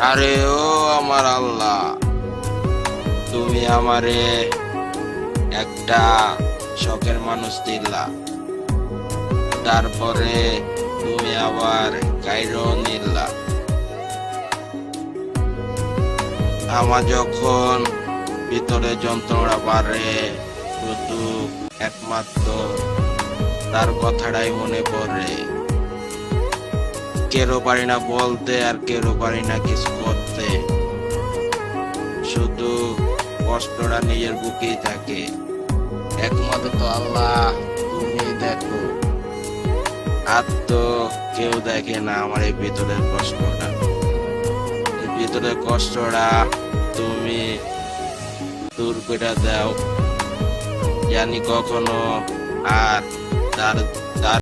আরে ও আমার আল্লাহ, তুমি আমারে একটা শখের মানুষ দিলা, তারপরে তুমি আবার কাইরো নিলা। আমার যখন ভিতরে যন্ত্রণা বাড়ে, শুধু একমাত্র তার কথাটাই মনে পড়ে। কেউ পারি না বলতে, আর কেউ পারি না কিছু করতে, শুধু কষ্টটা নিজের বুকেই থাকে। একমাত্র তো আল্লাহ, তুমি দেখো, আর তো কেউ দেখে না আমার এই ভিতরের কষ্টটা। এই ভিতরের কষ্টটা তুমি দূর করে দাও, জানি কখনো আর তার